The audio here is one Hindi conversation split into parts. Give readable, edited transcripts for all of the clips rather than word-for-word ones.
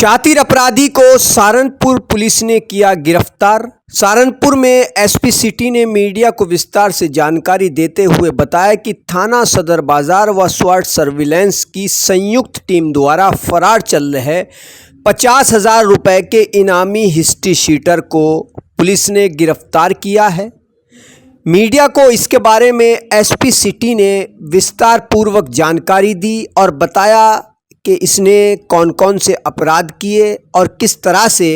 शातिर अपराधी को सहारनपुर पुलिस ने किया गिरफ्तार। सहारनपुर में एसपी सिटी ने मीडिया को विस्तार से जानकारी देते हुए बताया कि थाना सदर बाजार व स्वाट सर्विलांस की संयुक्त टीम द्वारा फरार चल रहे 50,000 रुपये के इनामी हिस्ट्री शीटर को पुलिस ने गिरफ्तार किया है। मीडिया को इसके बारे में एसपी सिटी ने विस्तार पूर्वक जानकारी दी और बताया कि इसने कौन कौन से अपराध किए और किस तरह से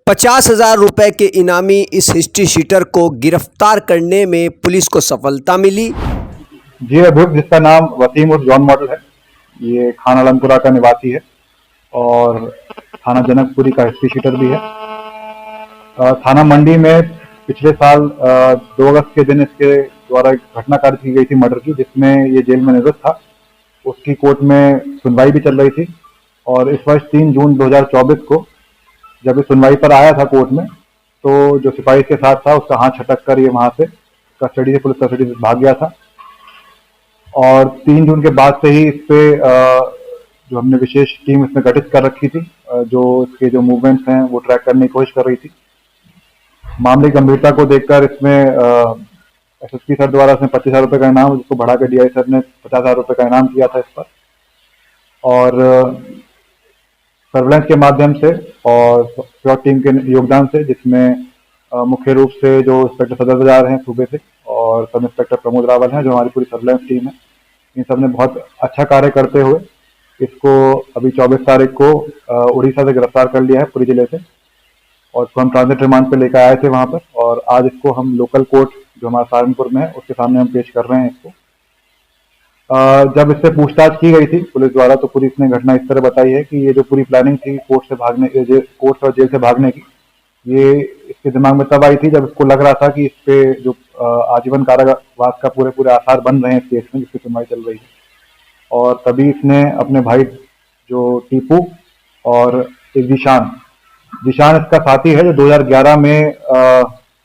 50,000 रुपये के इनामी इस हिस्ट्री शीटर को गिरफ्तार करने में पुलिस को सफलता मिली। जी, अभियुक्त जिसका नाम वसीम उर्फ जॉन मॉडल है, ये खाना लंकुरा का निवासी है और थाना जनकपुरी का हिस्ट्री शीटर भी है। थाना मंडी में पिछले साल 2 अगस्त के दिन इसके द्वारा एक घटना कार्य की गई थी मर्डर की, जिसमें ये जेल में निवृत्त था। उसकी कोर्ट में सुनवाई भी चल रही थी और इस वर्ष 3 जून 2024 को जब ये सुनवाई पर आया था कोर्ट में, तो जो सिपाही के साथ था उसका हाथ छटक कर ये वहां से पुलिस कस्टडी से भाग गया था। और 3 जून के बाद से ही इस पे जो हमने विशेष टीम इसमें गठित कर रखी थी, जो इसके जो मूवमेंट्स हैं वो ट्रैक करने की कोशिश कर रही थी। मामले की गंभीरता को देखकर इसमें एसएसपी सर द्वारा इसमें 25,000 रुपये का इनाम, जिसको बढ़ा के डीआई सर ने 50,000 रुपये का इनाम किया था इस पर। और सर्विलांस के माध्यम से और स्वाट टीम के योगदान से, जिसमें मुख्य रूप से जो इंस्पेक्टर सदर बाजार हैं सूबे से और सब इंस्पेक्टर प्रमोद रावल हैं, जो हमारी पूरी सर्विलांस टीम है, इन सब ने बहुत अच्छा कार्य करते हुए इसको अभी 24 तारीख को उड़ीसा से गिरफ्तार कर लिया है पुरी जिले से, और इसको हम ट्रांजिट रिमांड पे लेकर आए थे वहां पर। और आज इसको हम लोकल कोर्ट जो हमारा सहारनपुर में है उसके सामने हम पेश कर रहे हैं इसको। जब इससे पूछताछ की गई थी पुलिस द्वारा, तो पुलिस ने घटना इस तरह बताई है कि ये जो पूरी प्लानिंग थी कोर्ट और जेल से भागने की, ये इसके दिमाग में तब आई थी जब इसको लग रहा था कि इस पे जो आजीवन कारावास का पूरे आसार बन रहे हैं इस केस में, जिसकी सुनवाई चल रही है। और तभी इसने अपने भाई जो टीपू और एक जीशान इसका साथी है, जो 2011 में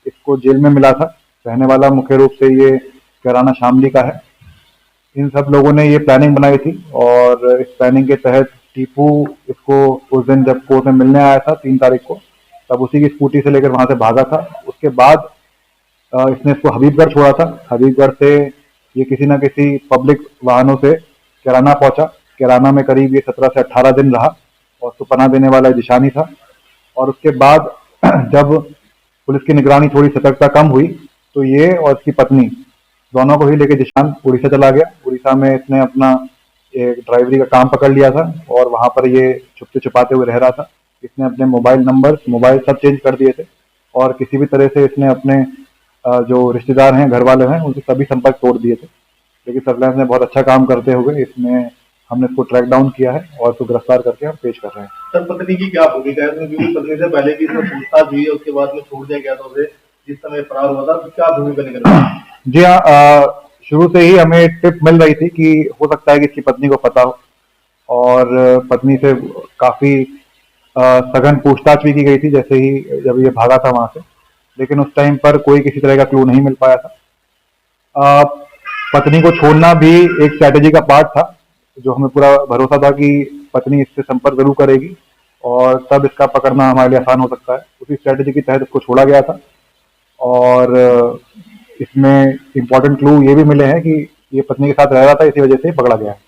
इसको जेल में मिला था। रहने वाला मुख्य रूप से ये कैराना शामली का है। इन सब लोगों ने ये प्लानिंग बनाई थी और इस प्लानिंग के तहत टीपू इसको उस दिन जब कोर्ट में मिलने आया था 3 तारीख को, तब उसी की स्कूटी से लेकर वहां से भागा था। उसके बाद इसने इसको हबीबगढ़ छोड़ा था। हबीबगढ़ से ये किसी न किसी पब्लिक वाहनों से कैराना पहुंचा। कैराना में करीब ये 17 से 18 दिन रहा और उसको पनाह देने वाला जिशानी था। और उसके बाद जब पुलिस की निगरानी थोड़ी सतर्कता कम हुई, तो ये और इसकी पत्नी दोनों को ही लेके जिशान उड़ीसा चला गया। उड़ीसा में इसने अपना एक ड्राइवरी का काम पकड़ लिया था और वहां पर ये छुपते छुपाते हुए रह रहा था। इसने अपने मोबाइल सब चेंज कर दिए थे और किसी भी तरह से इसने अपने जो रिश्तेदार हैं, घर वाले हैं, उनसे सभी संपर्क तोड़ दिए थे। लेकिन सर्विलांस ने बहुत अच्छा काम करते हुए हमने इसको ट्रैक डाउन किया है और इसको गिरफ्तार करके हम पेश कर रहे हैं। सर, पत्नी की क्या भूमिका है? क्योंकि पत्नी से पहले भी इसमें पूछताछ हुई है, उसके बाद में छोड़ दिया गया था उसे, जिस समय फरार हुआ था, क्या भूमिका निकल रही है? जी हाँ, शुरू से ही हमें टिप मिल रही थी कि हो सकता है कि इसकी पत्नी को पता हो, और पत्नी से काफी सघन पूछताछ भी की गई थी जैसे ही जब ये भागा था वहां से। लेकिन उस टाइम पर कोई किसी तरह का क्लू नहीं मिल पाया था। पत्नी को छोड़ना भी एक स्ट्रैटेजी का पार्ट था, जो हमें पूरा भरोसा था कि पत्नी इससे संपर्क जरूर करेगी और तब इसका पकड़ना हमारे लिए आसान हो सकता है। उसी स्ट्रैटेजी के तहत इसको छोड़ा गया था। और इसमें इम्पोर्टेंट क्लू ये भी मिले हैं कि ये पत्नी के साथ रह रहा था, इसी वजह से पकड़ा गया है।